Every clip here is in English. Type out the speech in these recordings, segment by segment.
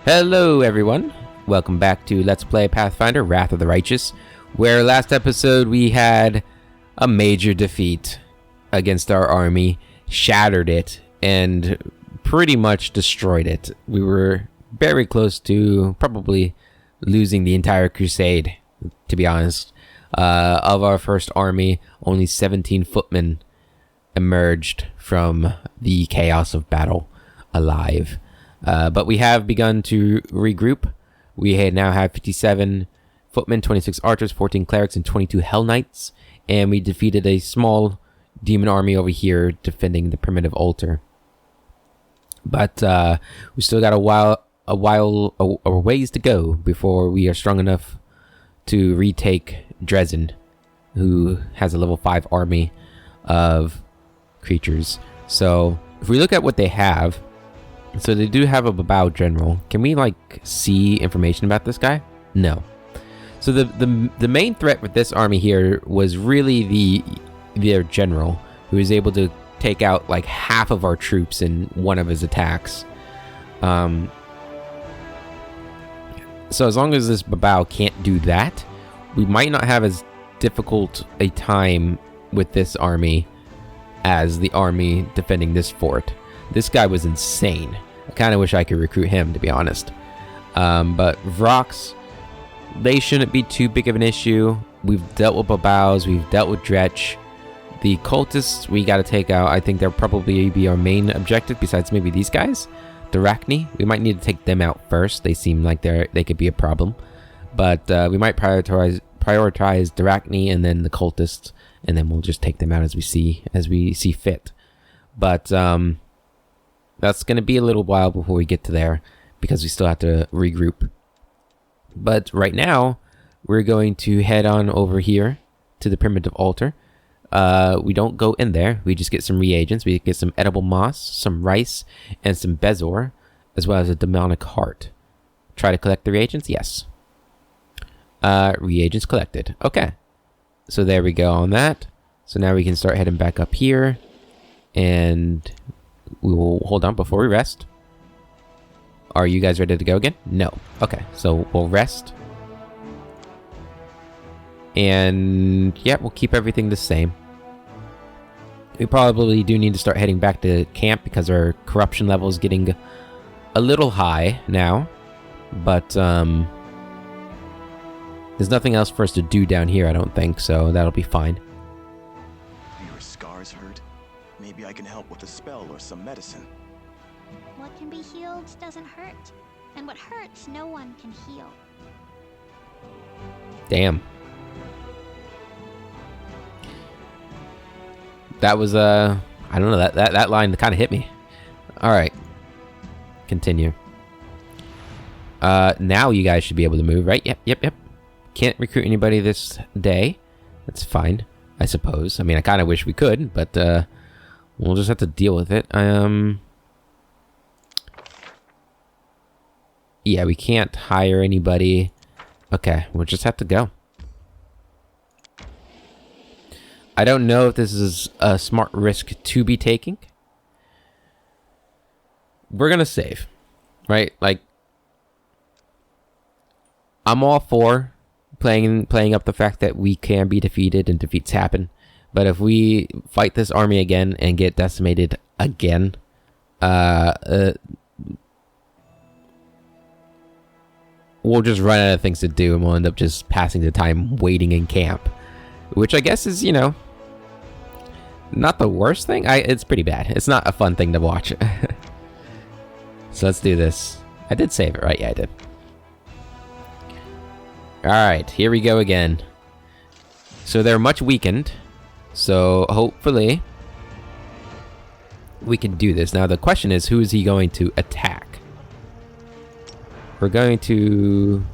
Hello everyone, welcome back to Let's Play Pathfinder, Wrath of the Righteous, where last episode we had a major defeat against our army, shattered it, and pretty much destroyed it. We were very close to probably losing the entire crusade, to be honest. Of our first army, only 17 footmen emerged from the chaos of battle alive. But we have begun to regroup. We now have 57 footmen, 26 archers, 14 clerics, and 22 hell knights. And we defeated a small demon army over here defending the primitive altar. But we still got a ways to go before we are strong enough to retake Dresden, who has a level 5 army of creatures. So if we look at what they have, so they do have a Babao general. Can we see information about this guy? No. So the main threat with this army here was really their general, who was able to take out half of our troops in one of his attacks. So as long as this Babao can't do that, we might not have as difficult a time with this army as the army defending this fort. This guy was insane. I kind of wish I could recruit him, to be honest. But Vrox, they shouldn't be too big of an issue. We've dealt with Babaos, we've dealt with Dretch. The cultists we got to take out. I think they'll probably be our main objective, besides maybe these guys. The Arachni, we might need to take them out first. They seem like they could be a problem. But we might prioritize the Arachni and then the cultists, and then we'll just take them out as we see fit. But that's going to be a little while before we get to there, because we still have to regroup. But right now, we're going to head on over here to the primitive altar. We don't go in there. We just get some reagents. We get some edible moss, some rice, and some bezor, as well as a demonic heart. Try to collect the reagents? Yes. Reagents collected. Okay. So there we go on that. So now we can start heading back up here. And we will hold on before we rest. Are you guys ready to go again? No. Okay, so we'll rest. And yeah, we'll keep everything the same. We probably do need to start heading back to camp because our corruption level is getting a little high now. But there's nothing else for us to do down here, I don't think, so that'll be fine. Do your scars hurt? Maybe I can help with a spell or some medicine. What can be healed doesn't hurt, and what hurts no one can heal. Damn. That was I don't know, that line kind of hit me. All right. Continue. Now you guys should be able to move, right? Yep. Can't recruit anybody this day. That's fine, I suppose. I mean, I kind of wish we could, but we'll just have to deal with it. Yeah, we can't hire anybody. Okay, we'll just have to go. I don't know if this is a smart risk to be taking. We're gonna save, right? I'm all for playing up the fact that we can be defeated and defeats happen. But if we fight this army again and get decimated again, we'll just run out of things to do and we'll end up just passing the time waiting in camp. Which I guess is, not the worst thing. It's pretty bad. It's not a fun thing to watch. So let's do this. I did save it, right? Yeah, I did. Alright, here we go again. So they're much weakened. So hopefully we can do this. Now the question is, who is he going to attack? We're going to...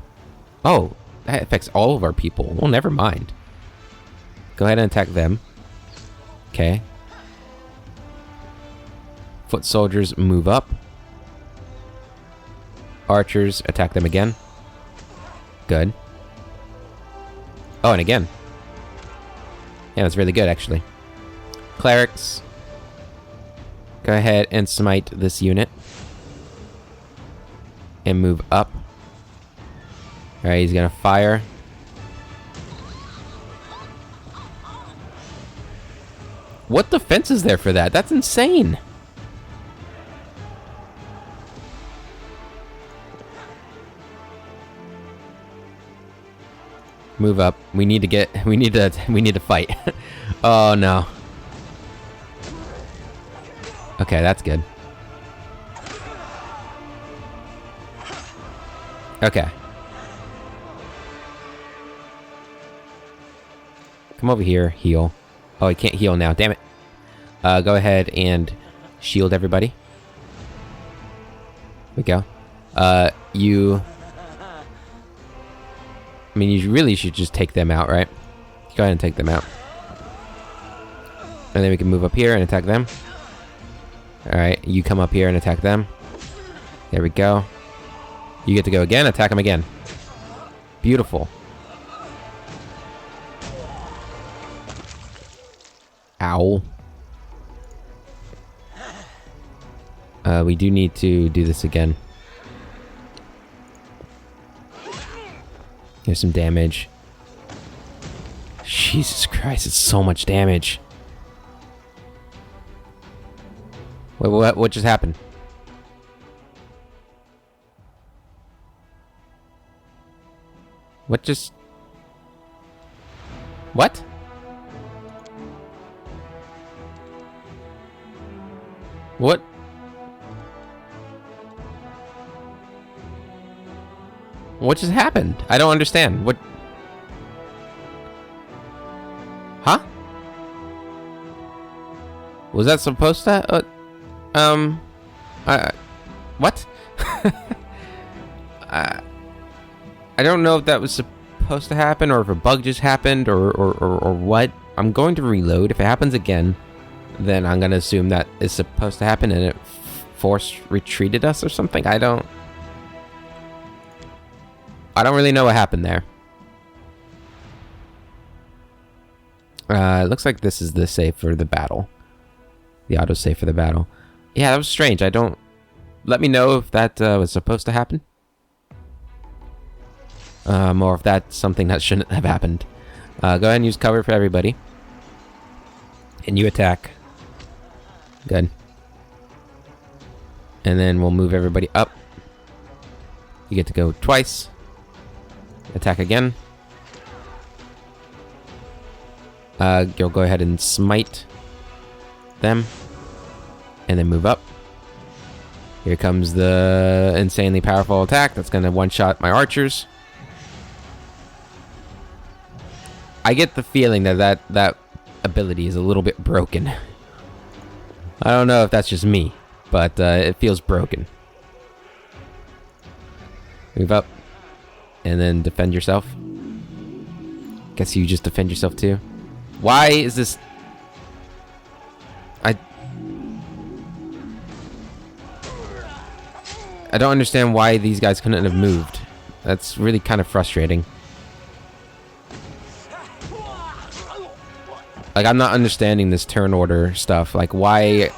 Oh, that affects all of our people. Well, never mind. Go ahead and attack them. Okay. Foot soldiers move up. Archers attack them again. Good. Oh, and again. Yeah, that's really good, actually. Clerics. Go ahead and smite this unit. and move up. Alright, he's gonna fire. What defense is there for that? That's insane. Move up. We need to fight. Oh no. Okay, that's good. Okay. Come over here, heal. Oh, I can't heal now, damn it. Go ahead and shield everybody. There we go. You... I mean, you really should just take them out, right? Go ahead and take them out. And then we can move up here and attack them. Alright, you come up here and attack them. There we go. You get to go again, attack them again. Beautiful. Ow. We do need to do this again. Here's some damage. Jesus Christ, it's so much damage. Wait, what just happened? What just... What? What? What just happened? I don't understand. What? Huh? Was that supposed to... what? I don't know if that was supposed to happen or if a bug just happened or what. I'm going to reload. If it happens again, then I'm going to assume that is supposed to happen and it force retreated us or something. I don't really know what happened there. It looks like this is the save for the battle. The autosave for the battle. Yeah, that was strange. Let me know if that was supposed to happen. Or if that's something that shouldn't have happened. Go ahead and use cover for everybody. And you attack. Good. And then we'll move everybody up. You get to go twice. Attack again. You'll go ahead and smite them. And then move up. Here comes the insanely powerful attack that's going to one-shot my archers. I get the feeling that ability is a little bit broken. I don't know if that's just me, but it feels broken. Move up. And then defend yourself. Guess you just defend yourself too. Why is this... I don't understand why these guys couldn't have moved. That's really kind of frustrating. Like, I'm not understanding this turn order stuff. Like, why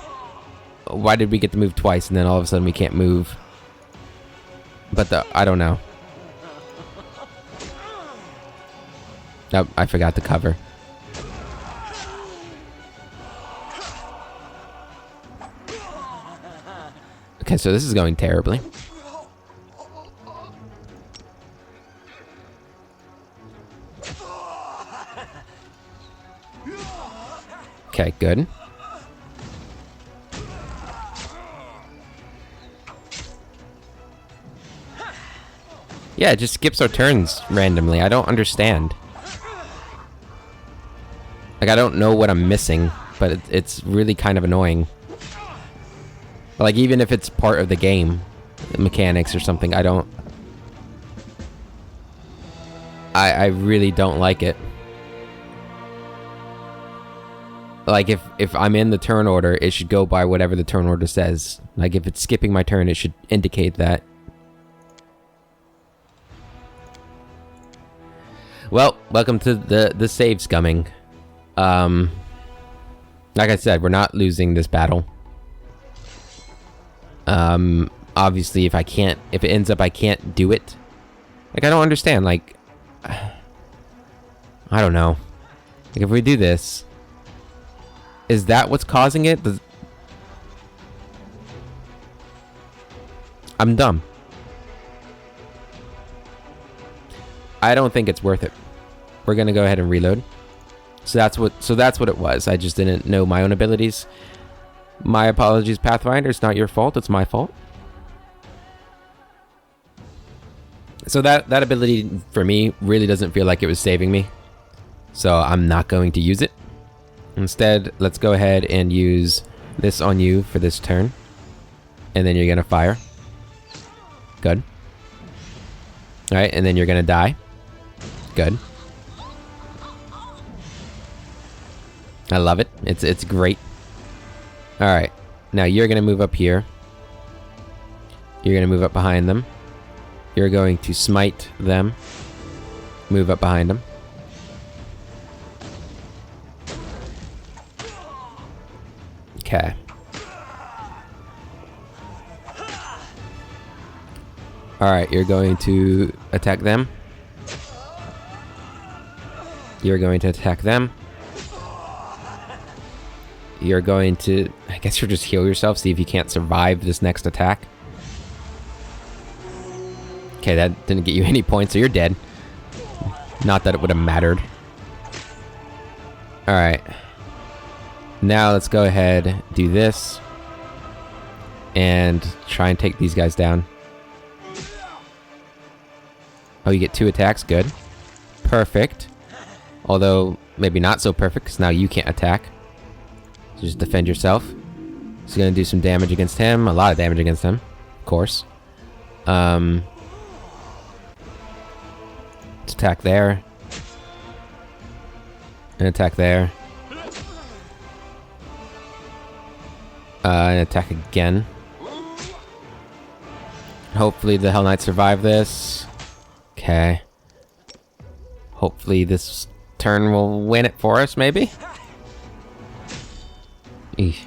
did we get to move twice and then all of a sudden we can't move? But I don't know. Oh, I forgot to cover. Okay, so this is going terribly. Okay, good. Yeah, it just skips our turns randomly. I don't understand. Like, I don't know what I'm missing, but it's really kind of annoying. Like, even if it's part of the game, mechanics or something, I really don't like it. Like, if I'm in the turn order, it should go by whatever the turn order says. Like, if it's skipping my turn, it should indicate that. Well, welcome to the save scumming. Like I said, we're not losing this battle. obviously, if it ends up I can't do it. Like, I don't understand. Like, I don't know. Like, if we do this, is that what's causing it? I'm dumb. I don't think it's worth it. We're gonna go ahead and reload. So that's what it was. I just didn't know my own abilities. My apologies, Pathfinder. It's not your fault. It's my fault. So that ability for me really doesn't feel like it was saving me. So I'm not going to use it. Instead, let's go ahead and use this on you for this turn. And then you're gonna fire. Good. Alright, and then you're gonna die. Good. I love it. It's great. Alright. Now you're gonna move up here. You're gonna move up behind them. You're going to smite them. Move up behind them. Okay. Alright, you're going to attack them. You're going to attack them. You're going to... I guess you'll just heal yourself, see if you can't survive this next attack. Okay, that didn't get you any points, so you're dead. Not that it would have mattered. Alright. Now let's go ahead, do this. And try and take these guys down. Oh, you get 2 attacks, good. Perfect. Although, maybe not so perfect, because now you can't attack. So just defend yourself. He's gonna do some damage against him. A lot of damage against him, of course. Let's attack there. And attack there. And attack again. Hopefully the Hell Knights survive this. Okay. Hopefully this turn will win it for us, maybe? Eesh.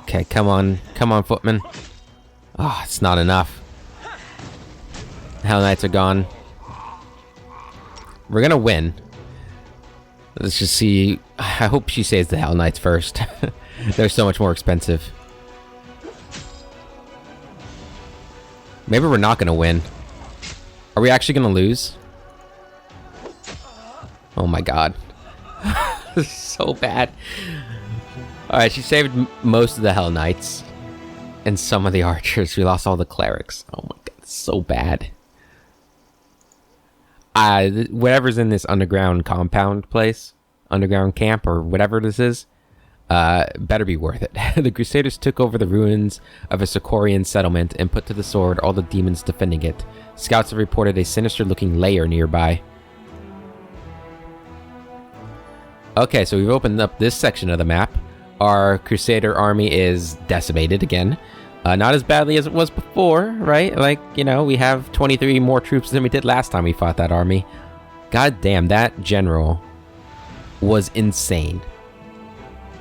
Okay, come on. Come on, Footman. Oh, it's not enough. The Hell Knights are gone. We're gonna win. Let's just see. I hope she saves the Hell Knights first. They're so much more expensive. Maybe we're not gonna win. Are we actually gonna lose? Oh my god. This is so bad. Alright, she saved most of the Hell Knights. And some of the archers. We lost all the clerics. Oh my god, it's so bad. Whatever's in this underground compound place, underground camp, or whatever this is, better be worth it. The Crusaders took over the ruins of a Sicorian settlement and put to the sword all the demons defending it. Scouts have reported a sinister-looking lair nearby. Okay, so we've opened up this section of the map. Our Crusader army is decimated again. Not as badly as it was before, right? Like, you know, we have 23 more troops than we did last time we fought that army. God damn, that general was insane.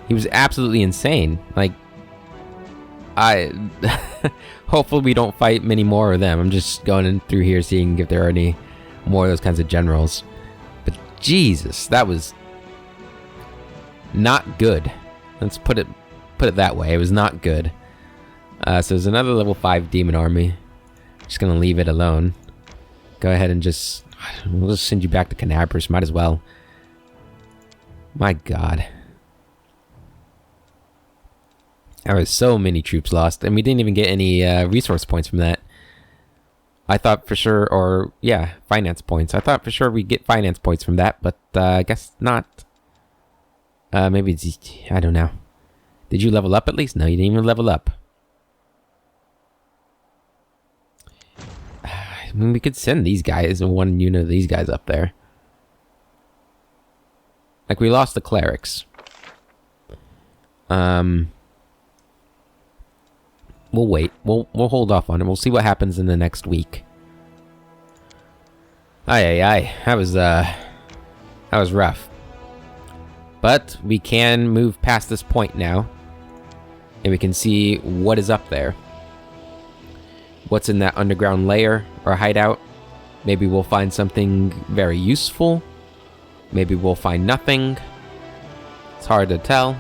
He was absolutely insane. Like, hopefully we don't fight many more of them. I'm just going in through here seeing if there are any more of those kinds of generals. But Jesus, that was not good. Let's put it that way. It was not good. So there's another level 5 demon army. Just gonna leave it alone. Go ahead and we'll just send you back to Canabras. Might as well. My god. There was so many troops lost, and we didn't even get any resource points from that. I thought for sure, or yeah, finance points. I thought for sure we'd get finance points from that, but I guess not. Maybe it's, I don't know. Did you level up at least? No, you didn't even level up. I mean, we could send these guys and one unit of these guys up there. Like, we lost the clerics. We'll wait. We'll hold off on it. We'll see what happens in the next week. Aye. That was rough. But we can move past this point now. And we can see what is up there. what's in that underground lair or hideout. Maybe we'll find something very useful. Maybe we'll find nothing. It's hard to tell.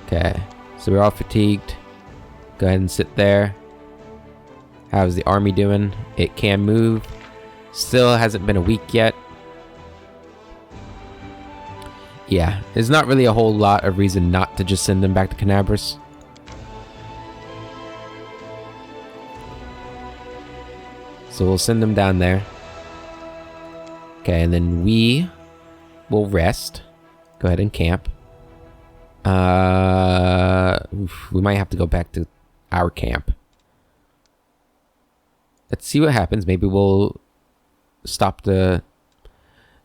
Okay, so we're all fatigued. Go ahead and sit there. How's the army doing? It can move. Still hasn't been a week yet. Yeah, there's not really a whole lot of reason not to just send them back to Canabras. So we'll send them down there. Okay, and then we will rest. Go ahead and camp. We might have to go back to our camp. Let's see what happens. Maybe we'll stop the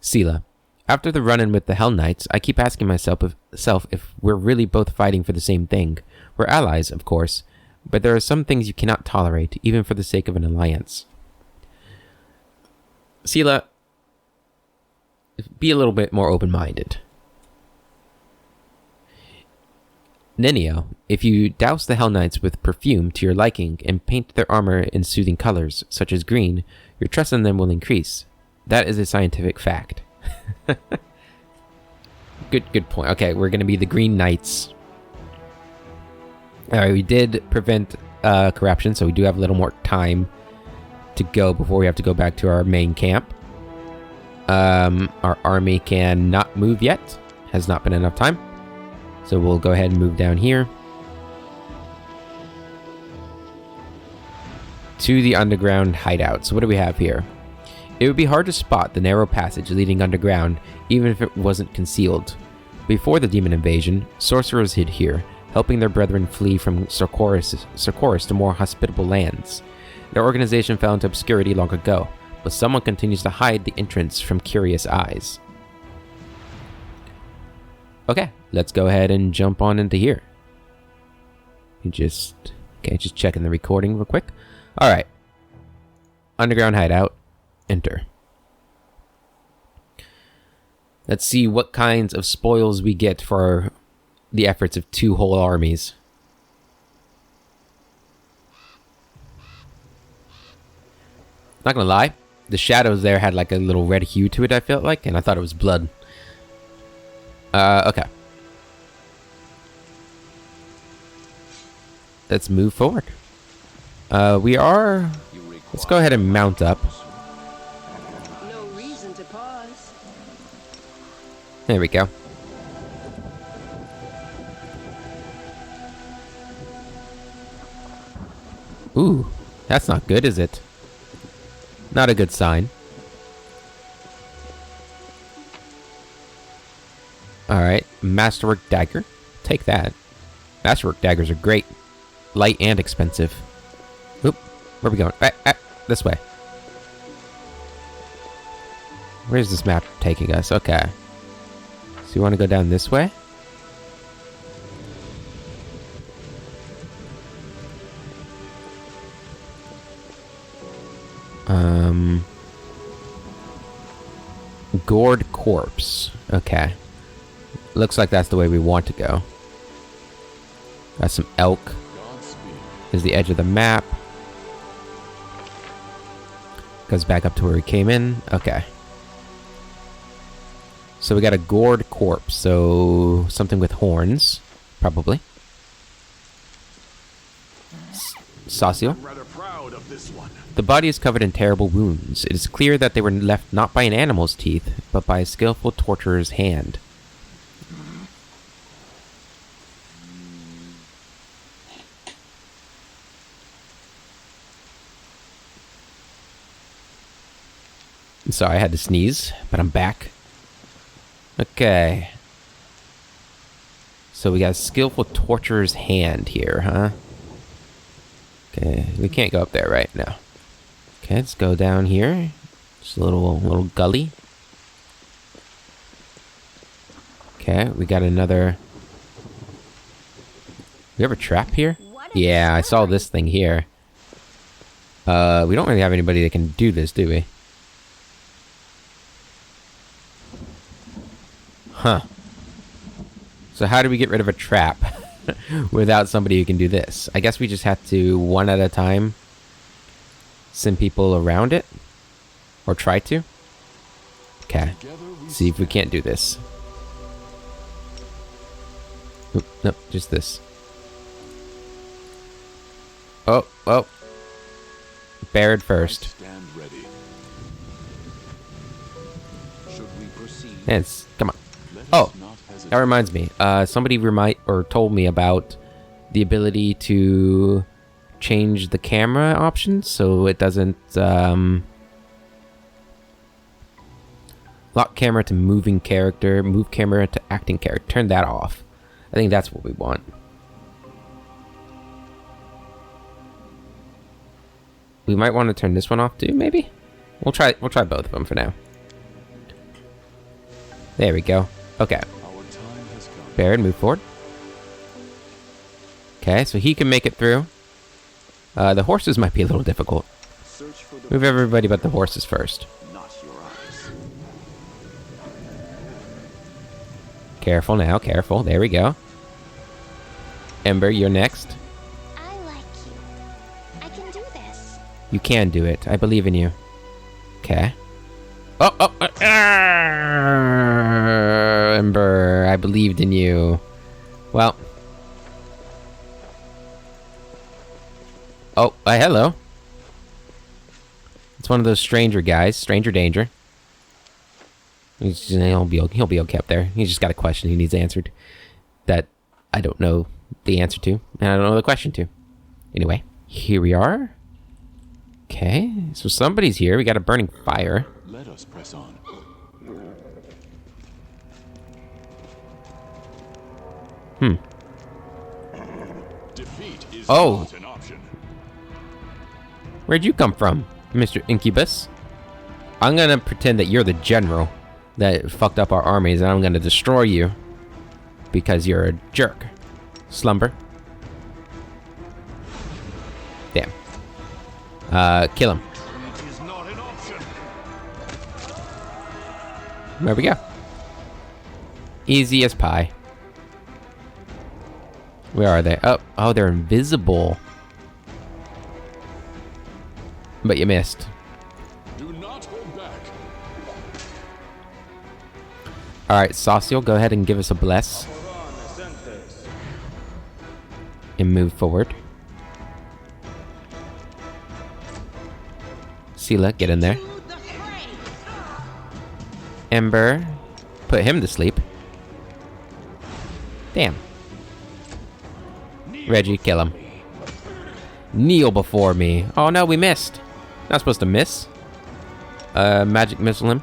Sela. After the run-in with the Hell Knights, I keep asking myself if we're really both fighting for the same thing. We're allies, of course, but there are some things you cannot tolerate, even for the sake of an alliance. Sela, be a little bit more open-minded. Nenio, if you douse the Hell Knights with perfume to your liking and paint their armor in soothing colors, such as green, your trust in them will increase. That is a scientific fact. Good point. Okay, we're gonna be the Green Knights. Alright, we did prevent corruption, so we do have a little more time to go before we have to go back to our main camp. Our army can not move yet. Has not been enough time. So we'll go ahead and move down here to the Underground Hideout. So what do we have here? It would be hard to spot the narrow passage leading underground, even if it wasn't concealed. Before the demon invasion, sorcerers hid here, helping their brethren flee from Sarkoris to more hospitable lands. Their organization fell into obscurity long ago, but someone continues to hide the entrance from curious eyes. Okay, let's go ahead and jump on into here. Just checking the recording real quick. Alright. Underground Hideout. Enter. Let's see what kinds of spoils we get for the efforts of 2 whole armies. Not gonna lie, the shadows there had like a little red hue to it, I felt like, and I thought it was blood. Okay. Let's move forward. Let's go ahead and mount up. No reason to pause. There we go. Ooh, that's not good, is it? Not a good sign. Alright, Masterwork Dagger. Take that. Masterwork Daggers are great. Light and expensive. Oop, where are we going? This way. Where's this map taking us? Okay. So you want to go down this way? Gored Corpse. Okay. Looks like that's the way we want to go. Got some elk. Is the edge of the map. Goes back up to where we came in. Okay. So we got a gored corpse. So something with horns. Probably. Saucio. I'm rather proud of this one. The body is covered in terrible wounds. It is clear that they were left not by an animal's teeth, but by a skillful torturer's hand. I'm sorry, I had to sneeze, but I'm back. Okay. So we got a skillful torturer's hand here, huh? Okay, we can't go up there right now. Okay, let's go down here. Just a little gully. Okay, we got another... We have a trap here? Yeah, I saw this thing here. We don't really have anybody that can do this, do we? Huh. So how do we get rid of a trap? without somebody who can do this. I guess we just have to, one at a time, send people around it. Or try to. Okay. See if we can't do this. Oop, nope, just this. Oh, oh. Baird first. Yes, come on. Oh, that reminds me. Somebody told me about the ability to change the camera options so it doesn't lock camera to moving character, move camera to acting character. Turn that off. I think that's what we want. We might want to turn this one off too, maybe? We'll try both of them for now. There we go. Okay. Baird, move forward. Okay, so he can make it through. The horses might be a little difficult. Move everybody but the horses first. Careful now, careful. There we go. Ember, you're next. I like you. I can do this. You can do it. I believe in you. Okay. Ember, I believed in you. Well. Oh, hello. It's one of those stranger guys. Stranger danger. He'll be okay up there. He's just got a question he needs answered that I don't know the answer to, and I don't know the question to. Anyway, here we are. Okay, so somebody's here. We got a burning fire. Let us press on. Defeat is not an option. Where'd you come from, Mr. Incubus? I'm gonna pretend that you're the general that fucked up our armies, and I'm gonna destroy you because you're a jerk. Slumber. Damn. Kill him. There we go. Easy as pie. Where are they? Oh, they're invisible. But you missed. Do not hold back. Alright, Sauciel, go ahead and give us a bless. And move forward. Sela, get in there. Ember, put him to sleep. Damn. Reggie, kill him. Kneel before me. Oh no, we missed. Not supposed to miss. Magic missile him.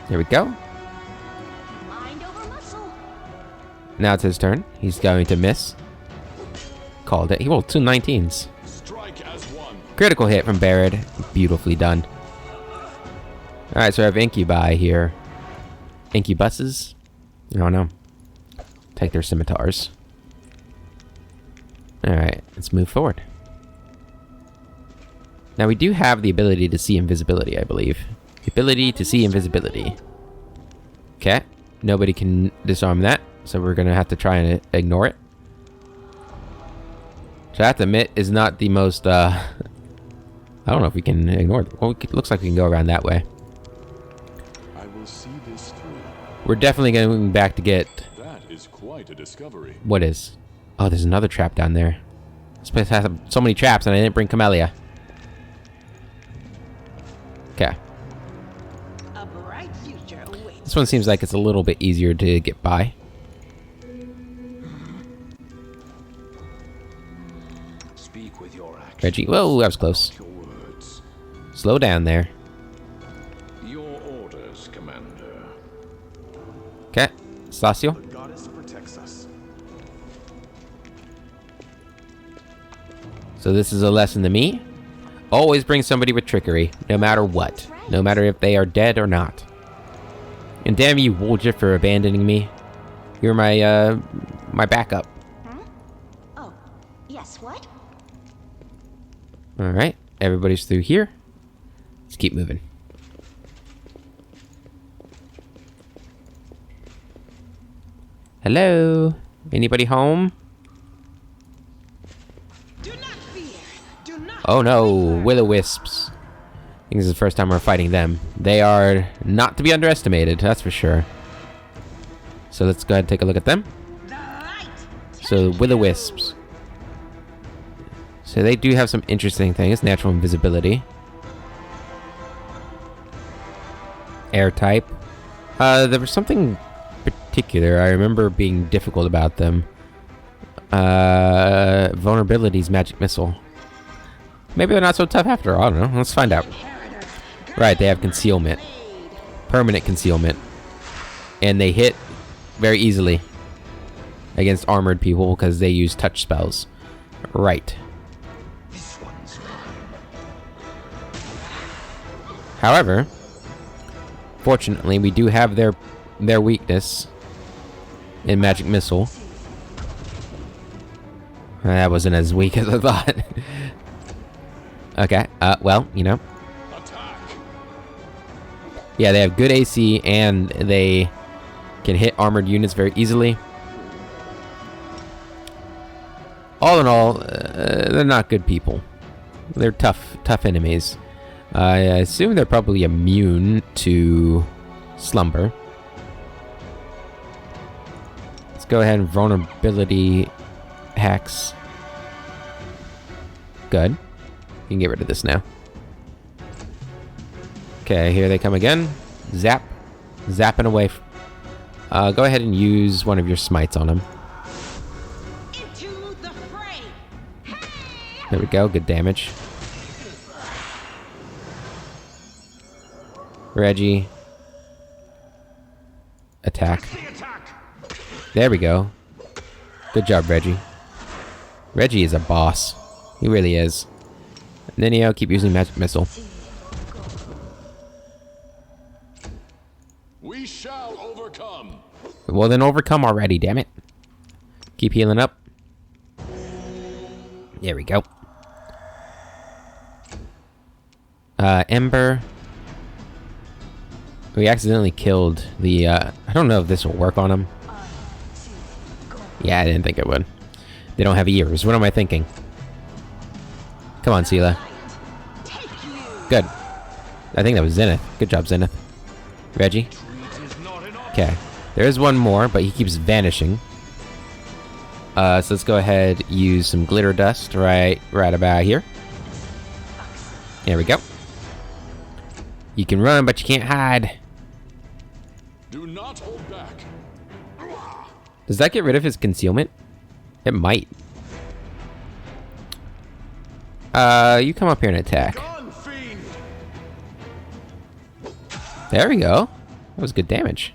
There we go. Mind over muscle. Now it's his turn. He's going to miss. Called it. He rolled 2 19s. Strike as one. Critical hit from Barrett. Beautifully done. Alright, so I have Incubi here. Incubuses? I don't know. Take their scimitars. Alright, let's move forward. Now we do have the ability to see invisibility, I believe. The ability to see invisibility. Okay. Nobody can disarm that, so we're gonna have to try and ignore it. Which I have to admit is not the most, I don't know if we can ignore it. Well, it looks like we can go around that way. I will see this through. We're definitely going back to get... That is quite a discovery. What is? Oh, there's another trap down there. This place has so many traps and I didn't bring Camellia. Okay. A bright future awaits. This one seems like it's a little bit easier to get by. Speak with your actions. Reggie, whoa, that was close. Your words. Slow down there. Your orders, Commander. Okay, Sauciel. The goddess protects us. So this is a lesson to me. Always bring somebody with trickery, no matter what. No matter if they are dead or not. And damn you, Woljif, for abandoning me. You're my, my backup. Huh? Oh, yes, what? Alright, everybody's through here. Let's keep moving. Hello? Anybody home? Do not fear. Do not Oh no, waver. will-o-wisps. I think this is the first time we're fighting them. They are not to be underestimated, that's for sure. So let's go ahead and take a look at them. The light. So will-o-wisps. So they do have some interesting things. Natural invisibility. Air type. There was something particular I remember being difficult about them. Vulnerabilities, magic missile. Maybe they're not so tough after all. I don't know. Let's find out. Right, they have concealment. Permanent concealment. And they hit very easily against armored people because they use touch spells. Right. However, fortunately, we do have their weakness in magic missile. That wasn't as weak as I thought. Okay, well, you know. Yeah, they have good AC and they can hit armored units very easily. All in all, they're not good people. They're tough enemies. I assume they're probably immune to slumber. Let's go ahead and vulnerability hacks. Good. You can get rid of this now. Okay, here they come again. Zap. Zapping away. Go ahead and use one of your smites on them. Into the fray. There we go. Good damage. Reggie. Attack. There we go. Good job, Reggie. Reggie is a boss. He really is. Ninio, keep using magic missile. We shall overcome. Well, then overcome already, damn it. Keep healing up. There we go. Ember. We accidentally killed the, I don't know if this will work on him. Yeah, I didn't think it would. They don't have ears. What am I thinking? Come on, Sela. Good. I think that was Zenith. Good job, Zenith. Reggie. Okay. There is one more, but he keeps vanishing. So let's go ahead use some glitter dust right about here. There we go. You can run, but you can't hide. Do not hold back. Does that get rid of his concealment? It might. You come up here and attack. Gone, fiend. There we go. That was good damage.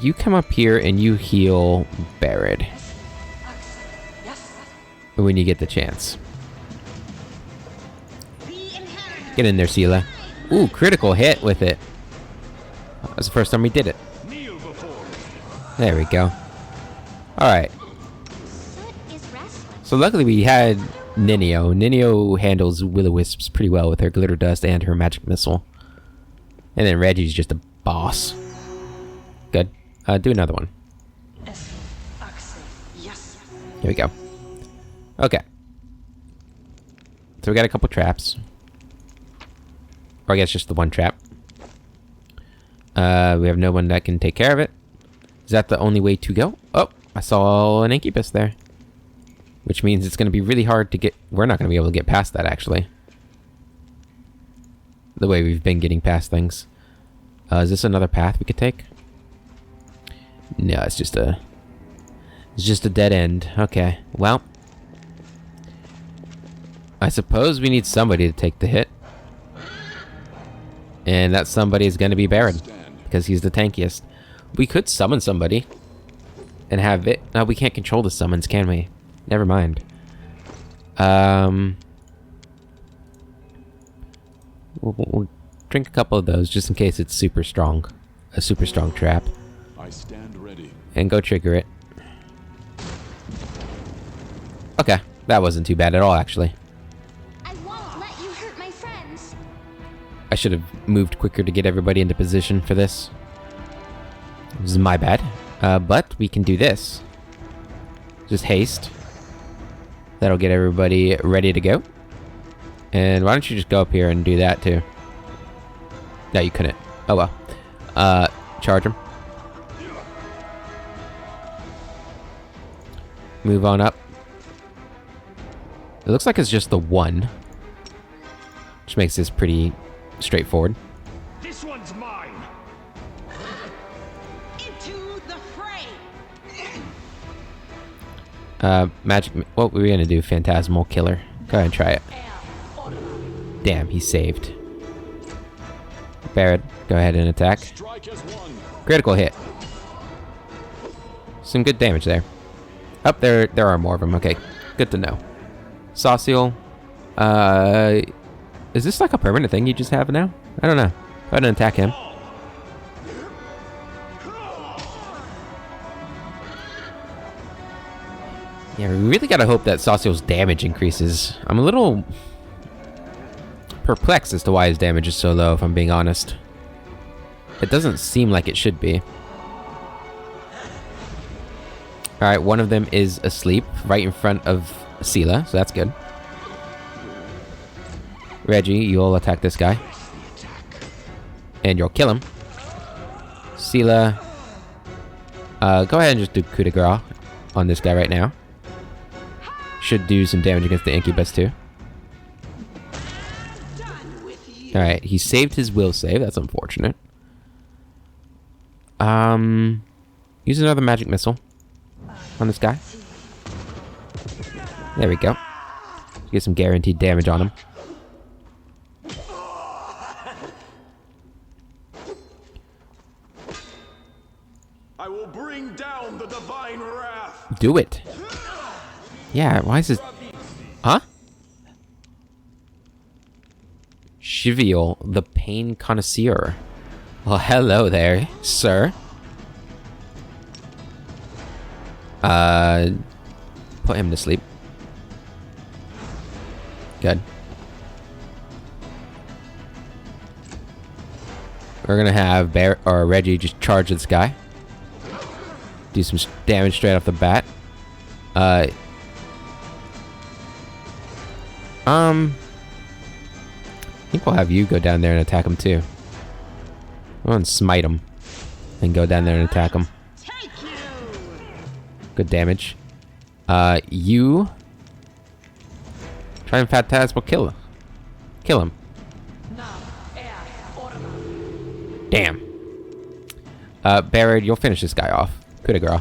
You come up here and you heal Barrett when you get the chance. Get in there, Sela. Ooh, critical hit with it. That was the first time we did it. Kneel before me. There we go. Alright. Soot is restless. So luckily we had Ninio. Ninio handles will-o-wisps pretty well with her glitter dust and her magic missile. And then Reggie's just a boss. Good. Do another one. Here we go. Okay. So we got a couple traps. Or I guess just the one trap. We have no one that can take care of it. Is that the only way to go? Oh, I saw an incubus there. Which means it's going to be really hard to get... We're not going to be able to get past that, actually. The way we've been getting past things. Is this another path we could take? No, it's just a... It's just a dead end. Okay, well... I suppose we need somebody to take the hit. And that somebody is going to be Baron. Because he's the tankiest. We could summon somebody. And have it... No, we can't control the summons, can we? Never mind. We'll drink a couple of those just in case it's super strong. A super strong trap. I stand ready. And go trigger it. Okay, that wasn't too bad at all, actually. I won't let you hurt my friends. I should have moved quicker to get everybody into position for this. This is my bad. But we can do this. Just haste. That'll get everybody ready to go. And why don't you just go up here and do that too? No, you couldn't. Oh well. Charge him. Move on up. It looks like it's just the one. Which makes this pretty straightforward. This one's mine. Into the fray. Magic. What were we gonna do? Phantasmal Killer. Go ahead and try it. Damn, he saved. Barrett, go ahead and attack. Strike as one. Critical hit. Some good damage there. Up there are more of them. Okay, good to know. Sauciel. Is this like a permanent thing you just have now? I don't know. Go ahead and attack him. Yeah, we really gotta hope that Sauciel's damage increases. I'm a little perplexed as to why his damage is so low, if I'm being honest. It doesn't seem like it should be. Alright, one of them is asleep right in front of Sela, so that's good. Reggie, you'll attack this guy. And you'll kill him. Sela, go ahead and just do coup de grace on this guy right now. Should do some damage against the Incubus too. Alright, he saved his will save. That's unfortunate. Use another magic missile on this guy. There we go. Get some guaranteed damage on him. I will bring down the divine wrath. Do it. Yeah, why is this... Huh? Chivial, the pain connoisseur. Well, hello there, sir. Put him to sleep. Good. We're gonna have Reggie just charge this guy. Do some damage straight off the bat. I think we'll have you go down there and attack him too. Go and smite him. And go down there and attack him. Good damage. You try and Phantasmal Killer. Kill him. Damn. Barrett, you'll finish this guy off. Coup de grace.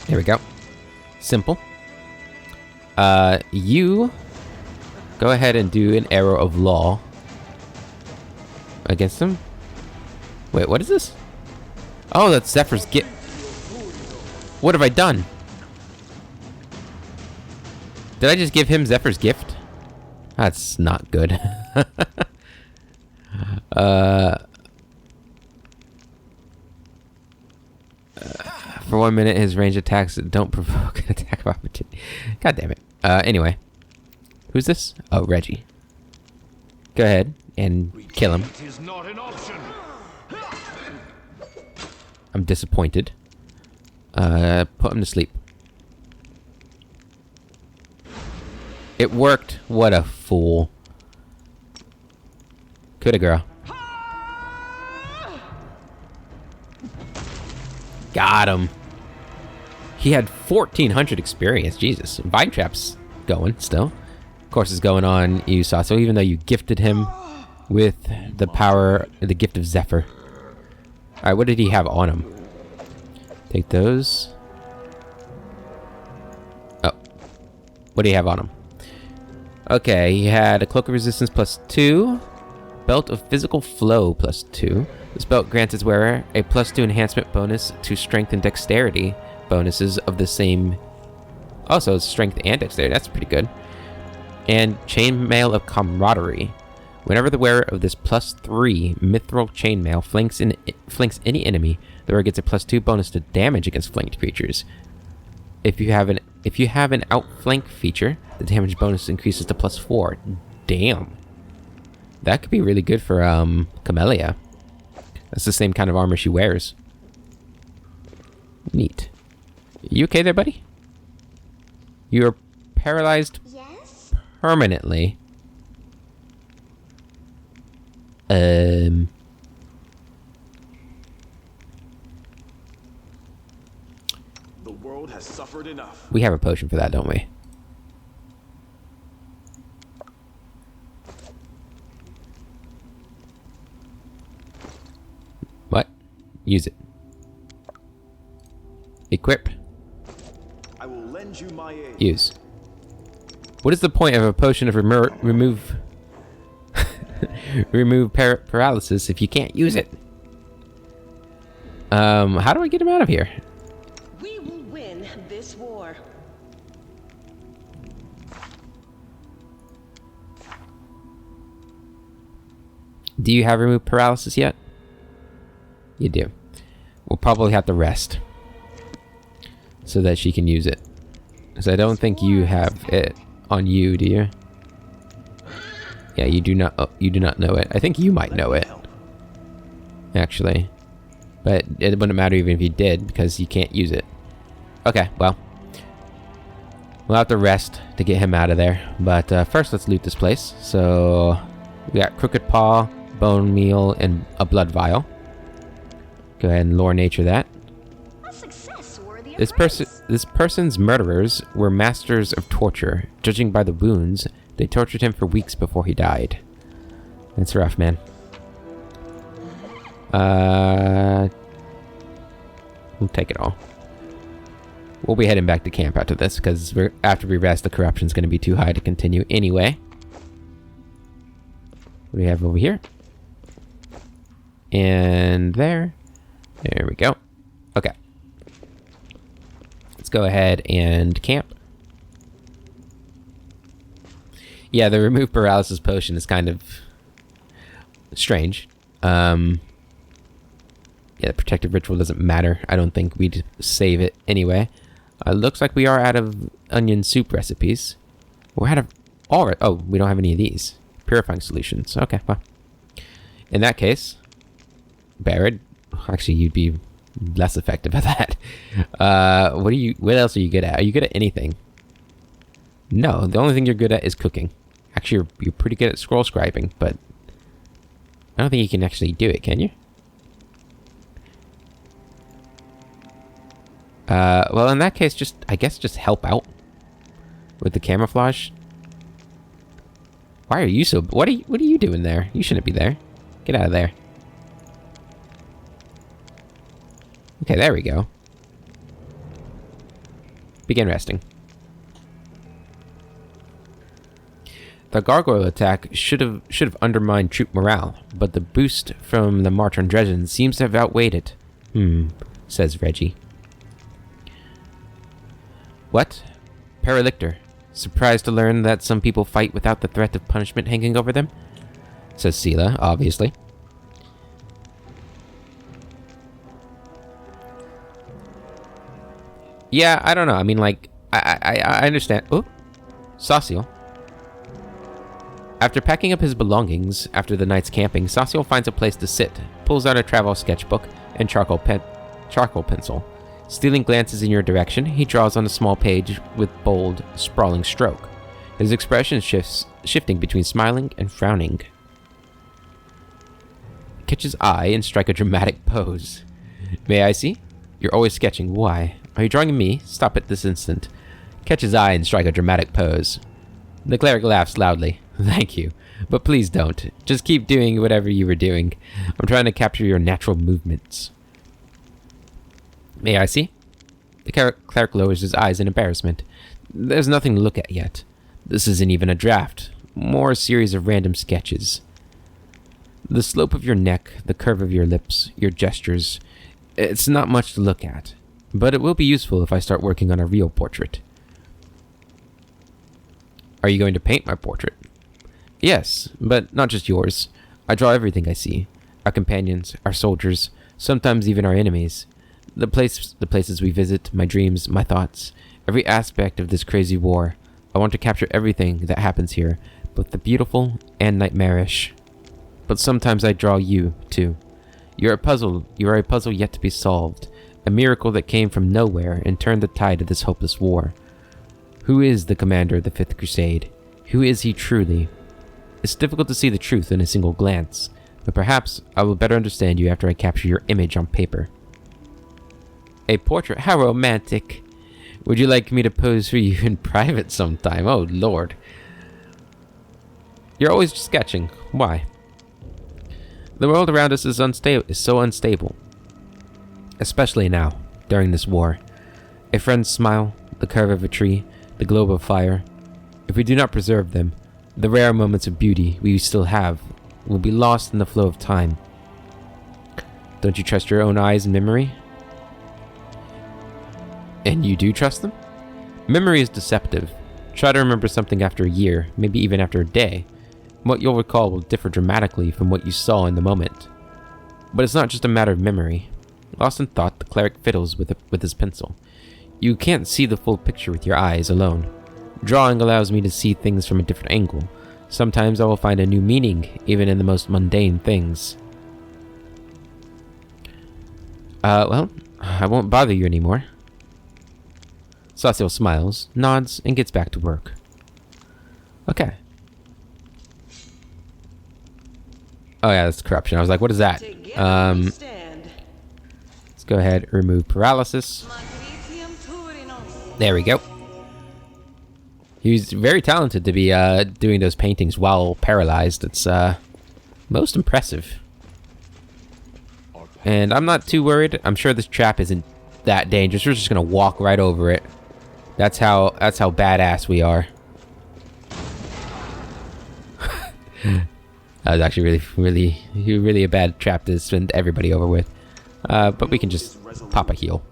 There we go. Simple. You go ahead and do an arrow of law against him. Wait, what is this? Oh, that's Zephyr's gift. What have I done? Did I just give him Zephyr's gift? That's not good. For 1 minute, his range attacks don't provoke an attack of opportunity. God damn it. Anyway. Who's this? Oh, Reggie. Go ahead and kill him. It is not an option. I'm disappointed. Put him to sleep. It worked. What a fool. Coup de grace. Got him. He had 1,400 experience. Jesus. Vine Trap's going still. Of course, it's going on you saw. So even though you gifted him with the power, the gift of Zephyr. Alright, what did he have on him? Take those. Oh. What do you have on him? Okay, he had a Cloak of Resistance +2. Belt of Physical Flow +2. This belt grants its wearer a +2 enhancement bonus to Strength and Dexterity bonuses of the same... Also, Strength and Dexterity. That's pretty good. And Chainmail of Camaraderie. Whenever the wearer of this +3 Mithril Chainmail flanks any enemy, the wearer gets a +2 bonus to damage against flanked creatures. If you have an outflank feature, the damage bonus increases to +4. Damn. That could be really good for Camellia. That's the same kind of armor she wears. Neat. You okay there, buddy? You're paralyzed permanently. The world has suffered enough. We have a potion for that, don't we? What? Use it. Equip. I will lend you my aid. Use. What is the point of a potion of remove paralysis if you can't use it? How do I get him out of here? We will win this war. Do you have remove paralysis yet? You do. We'll probably have to rest so that she can use it. Because I don't think you have it on you, do you? Yeah, you do not. Oh, you do not know it. I think you might know it, actually, but it wouldn't matter even if you did because you can't use it. Okay, well, we'll have to rest to get him out of there. But first, let's loot this place. So we got Crooked Paw, Bone Meal, and a Blood Vial. Go ahead and lore nature that. A success worthy of This person's murderers were masters of torture. Judging by the wounds, they tortured him for weeks before he died. That's rough, man. We'll take it all. We'll be heading back to camp after this, because after we rest, the corruption's going to be too high to continue anyway. What do we have over here? And there. There we go. Okay. Let's go ahead and camp. Yeah, the remove paralysis potion is kind of strange. Yeah, the protective ritual doesn't matter. I don't think we'd save it anyway. Looks like we are out of onion soup recipes. We're out of all. Oh, we don't have any of these purifying solutions. Okay, well, in that case, Barrett. Actually, you'd be less effective at that. What else are you good at? Are you good at anything? No, the only thing you're good at is cooking. Actually, you're pretty good at scroll scribing, but I don't think you can actually do it, can you? Well, in that case, I guess just help out with the camouflage. Why are you so... What are you doing there? You shouldn't be there. Get out of there. Okay, there we go. Begin resting. The gargoyle attack should have undermined troop morale, but the boost from the march on Dresden seems to have outweighed it. Says Reggie. What? Paralictor. Surprised to learn that some people fight without the threat of punishment hanging over them? Says Sela, obviously. Yeah, I don't know. I mean, like, I understand. Oh, Saciel. After packing up his belongings after the night's camping, Saciel finds a place to sit, pulls out a travel sketchbook and charcoal pencil. Stealing glances in your direction, he draws on a small page with bold, sprawling stroke. His expression shifting between smiling and frowning. Catch his eye and strike a dramatic pose. May I see? You're always sketching. Why? Are you drawing me? Stop it this instant. Catch his eye and strike a dramatic pose. The cleric laughs loudly. Thank you, but please don't. Just keep doing whatever you were doing. I'm trying to capture your natural movements. May I see? The cleric lowers his eyes in embarrassment. There's nothing to look at yet. This isn't even a draft. More a series of random sketches. The slope of your neck, the curve of your lips, your gestures. It's not much to look at, but it will be useful if I start working on a real portrait. Are you going to paint my portrait? Yes, but not just yours. I draw everything I see. Our companions, our soldiers, sometimes even our enemies. The places we visit, my dreams, my thoughts. Every aspect of this crazy war. I want to capture everything that happens here, both the beautiful and nightmarish. but sometimes I draw you, too. You are a puzzle yet to be solved. A miracle that came from nowhere and turned the tide of this hopeless war. Who is the commander of the Fifth Crusade? Who is he truly? It's difficult to see the truth in a single glance, but perhaps I will better understand you after I capture your image on paper. A portrait? How romantic! Would you like me to pose for you in private sometime? Oh, Lord. You're always sketching. Why? The world around us is so unstable. Especially now, during this war. A friend's smile, the curve of a tree, the globe of fire. If we do not preserve them, the rare moments of beauty we still have will be lost in the flow of time. Don't you trust your own eyes and memory? And you do trust them? Memory is deceptive. Try to remember something after a year, maybe even after a day. What you'll recall will differ dramatically from what you saw in the moment. But it's not just a matter of memory. Lost in thought, the cleric fiddles with his pencil. You can't see the full picture with your eyes alone. Drawing allows me to see things from a different angle. Sometimes I will find a new meaning, even in the most mundane things. Well, I won't bother you anymore. Saciel smiles, nods, and gets back to work. Okay. Oh yeah, that's corruption. I was like, what is that? Let's go ahead and remove paralysis. There we go. He's very talented to be doing those paintings while paralyzed. It's most impressive. And I'm not too worried. I'm sure this trap isn't that dangerous. We're just gonna walk right over it. That's how badass we are. That was actually really a bad trap to send everybody over with. But we can just pop a heal.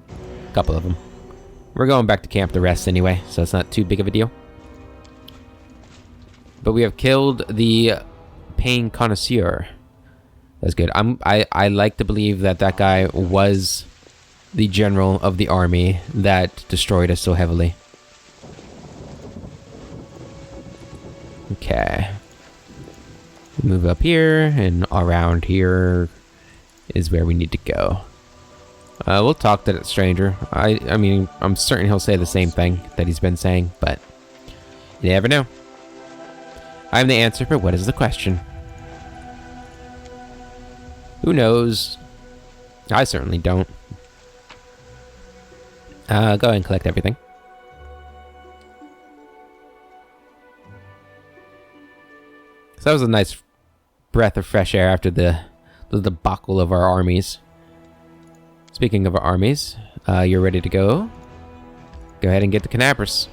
A couple of them. We're going back to camp to rest anyway, so it's not too big of a deal. But we have killed the pain connoisseur. That's good. I like to believe that that guy was the general of the army that destroyed us so heavily. Okay. Move up here, and around here is where we need to go. We'll talk to that stranger. I mean, I'm certain he'll say the same thing that he's been saying, but you never know. I'm the answer, but what is the question? Who knows? I certainly don't. Go ahead and collect everything. So that was a nice breath of fresh air after the debacle of our armies. Speaking of our armies, you're ready to go. Go ahead and get the canabras.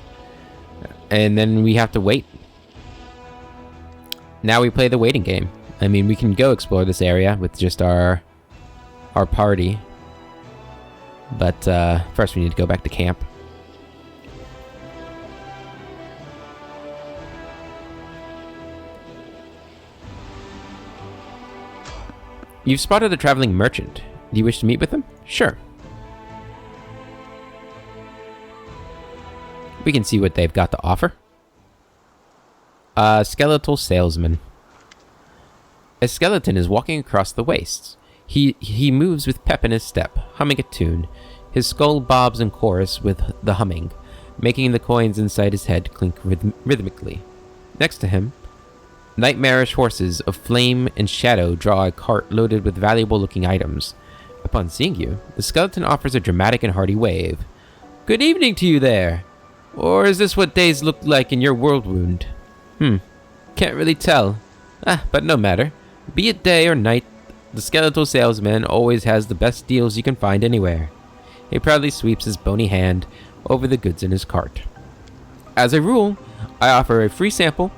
And then we have to wait. Now we play the waiting game. I mean, we can go explore this area with just our party. But first we need to go back to camp. You've spotted a traveling merchant. Do you wish to meet with him? Sure. We can see what they've got to offer. Skeletal salesman. A skeleton is walking across the wastes. He moves with pep in his step, humming a tune. His skull bobs in chorus with the humming, making the coins inside his head clink rhythmically. Next to him, nightmarish horses of flame and shadow draw a cart loaded with valuable-looking items. Upon seeing you, the skeleton offers a dramatic and hearty wave. Good evening to you there! Or is this what days look like in your world wound? Can't really tell. But no matter. Be it day or night, the skeletal salesman always has the best deals you can find anywhere. He proudly sweeps his bony hand over the goods in his cart. As a rule, I offer a free sample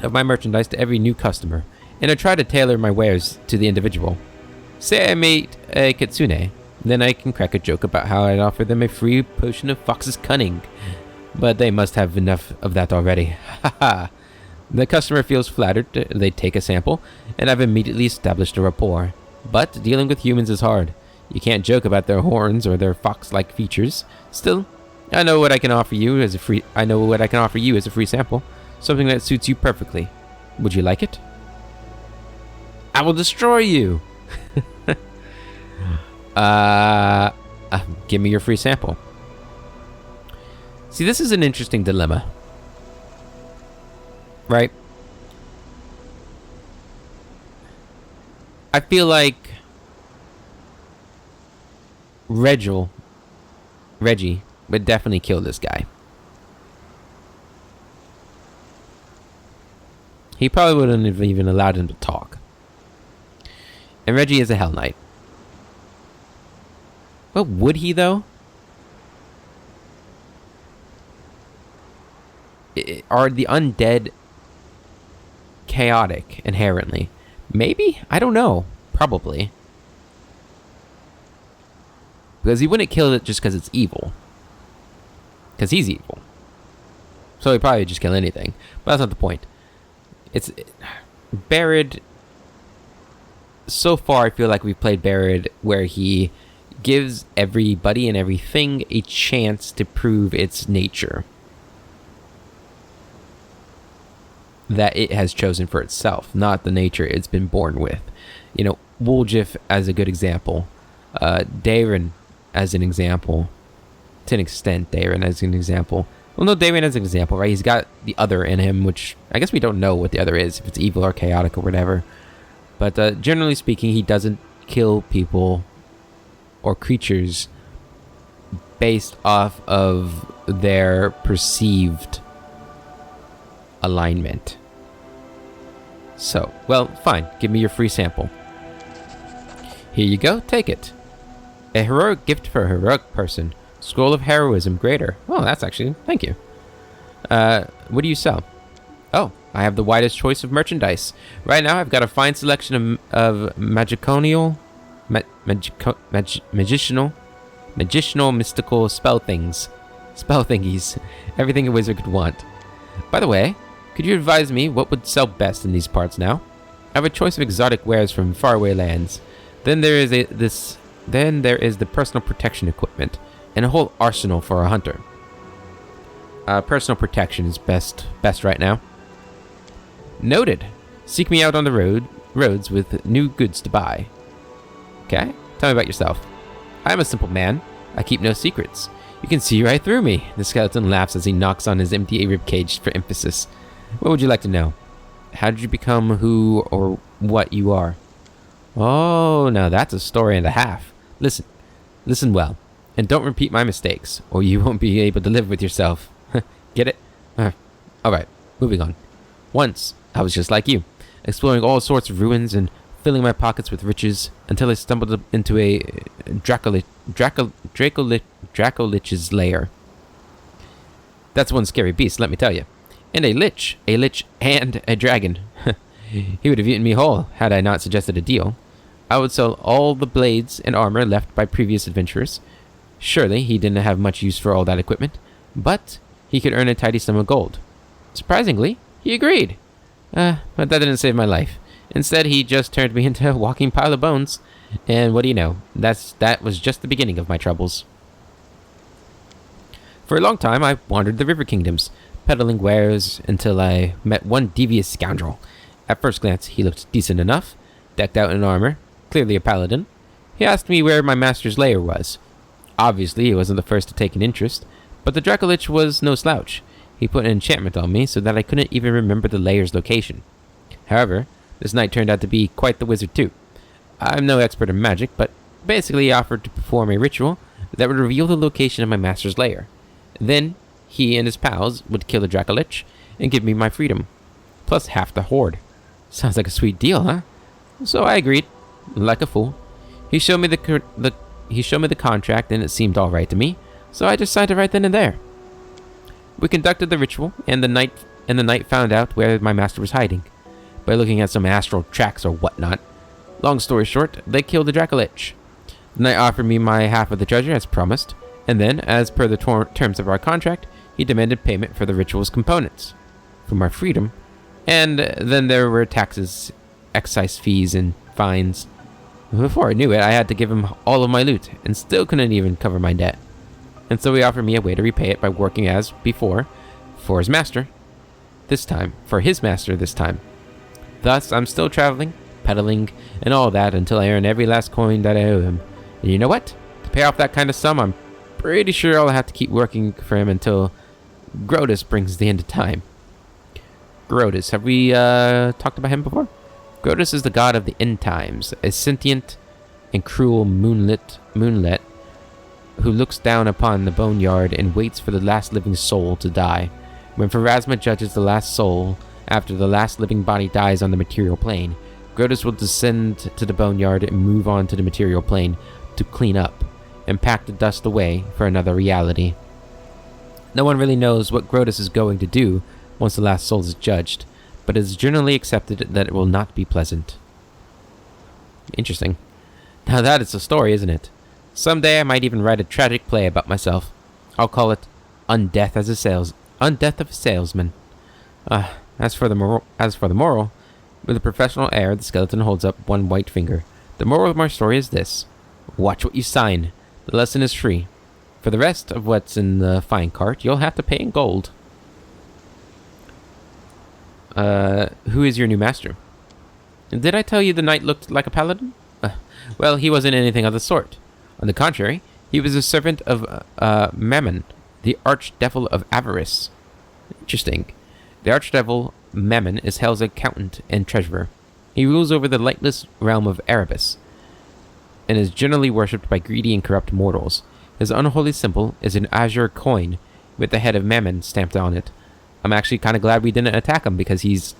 of my merchandise to every new customer, and I try to tailor my wares to the individual. Say I meet a kitsune, then I can crack a joke about how I'd offer them a free potion of fox's cunning. But they must have enough of that already. Haha. The customer feels flattered, they take a sample, and I've immediately established a rapport. But dealing with humans is hard. You can't joke about their horns or their fox-like features. Still, I know what I can offer you as a free sample, something that suits you perfectly. Would you like it? I will destroy you. Give me your free sample. See, this is an interesting dilemma. Right? I feel like Reggie would definitely kill this guy. He probably wouldn't have even allowed him to talk. And Reggie is a Hell Knight. But would he, though? Are the undead chaotic inherently? Maybe? I don't know. Probably. Because he wouldn't kill it just because it's evil. Because he's evil. So he'd probably just kill anything. But that's not the point. It's Barad. So far, I feel like we've played Barad where he gives everybody and everything a chance to prove its nature that it has chosen for itself, not the nature it's been born with. You know, Woljif as a good example, Darren as an example, to an extent, Darren as an example. Well, no, Darren as an example, right? He's got the other in him, which I guess we don't know what the other is, if it's evil or chaotic or whatever. But generally speaking, he doesn't kill people or creatures based off of their perceived alignment. So, well, fine. Give me your free sample. Here you go. Take it. A heroic gift for a heroic person. Scroll of heroism greater. Oh, that's actually... Thank you. What do you sell? Oh, I have the widest choice of merchandise. Right now, I've got a fine selection of magical, mystical spell thingies. Everything a wizard could want. By the way, could you advise me what would sell best in these parts now? I have a choice of exotic wares from faraway lands. Then there is the personal protection equipment, and a whole arsenal for a hunter. Personal protection is best right now. Noted. Seek me out on the roads with new goods to buy. Okay, tell me about yourself. I am a simple man. I keep no secrets. You can see right through me. The skeleton laughs as he knocks on his empty ribcage for emphasis. What would you like to know? How did you become who or what you are? Oh, now that's a story and a half. Listen well, and don't repeat my mistakes, or you won't be able to live with yourself. Get it? Alright, moving on. Once, I was just like you, exploring all sorts of ruins and filling my pockets with riches until I stumbled into a Dracolich's lair. That's one scary beast, let me tell you. And a lich and a dragon. He would have eaten me whole had I not suggested a deal. I would sell all the blades and armor left by previous adventurers. Surely he didn't have much use for all that equipment, but he could earn a tidy sum of gold. Surprisingly, he agreed. But that didn't save my life. Instead, he just turned me into a walking pile of bones. And what do you know? That was just the beginning of my troubles. For a long time, I wandered the river kingdoms, peddling wares until I met one devious scoundrel. At first glance, he looked decent enough, decked out in armor, clearly a paladin. He asked me where my master's lair was. Obviously, he wasn't the first to take an interest, but the Dracolich was no slouch. He put an enchantment on me so that I couldn't even remember the lair's location. However, this knight turned out to be quite the wizard too. I'm no expert in magic, but basically he offered to perform a ritual that would reveal the location of my master's lair. Then, he and his pals would kill the Dracolich and give me my freedom, plus half the horde. Sounds like a sweet deal, huh? So I agreed, like a fool. He showed me the contract, and it seemed all right to me, so I just signed it right then and there. We conducted the ritual, and the knight found out where my master was hiding by looking at some astral tracks or whatnot. Long story short, they killed the Dracolich. The knight offered me my half of the treasure as promised, and then, as per the terms of our contract, he demanded payment for the ritual's components, for my freedom, and then there were taxes, excise fees, and fines. Before I knew it, I had to give him all of my loot, and still couldn't even cover my debt. And so he offered me a way to repay it by working as before, for his master this time. Thus, I'm still traveling, peddling, and all that until I earn every last coin that I owe him. And you know what? To pay off that kind of sum, I'm pretty sure I'll have to keep working for him until Grotus brings the end of time. Grotus, have we talked about him before? Grotus is the god of the end times, a sentient and cruel moonlet who looks down upon the boneyard and waits for the last living soul to die. When Pharasma judges the last soul after the last living body dies on the material plane, Grotus will descend to the boneyard and move on to the material plane to clean up and pack the dust away for another reality. No one really knows what Grotus is going to do once the last soul is judged, but it is generally accepted that it will not be pleasant. Interesting. Now that is a story, isn't it? Someday I might even write a tragic play about myself. I'll call it Undeath of a Salesman. As for the moral, with a professional air, the skeleton holds up one white finger. The moral of my story is this: watch what you sign. The lesson is free. For the rest of what's in the fine cart, you'll have to pay in gold. Who is your new master? Did I tell you the knight looked like a paladin? Well, he wasn't anything of the sort. On the contrary, he was a servant of Mammon, the archdevil of avarice. Interesting. The archdevil Mammon is Hell's accountant and treasurer. He rules over the lightless realm of Erebus, and is generally worshipped by greedy and corrupt mortals. His unholy symbol is an azure coin with the head of Mammon stamped on it. I'm actually kind of glad we didn't attack him because his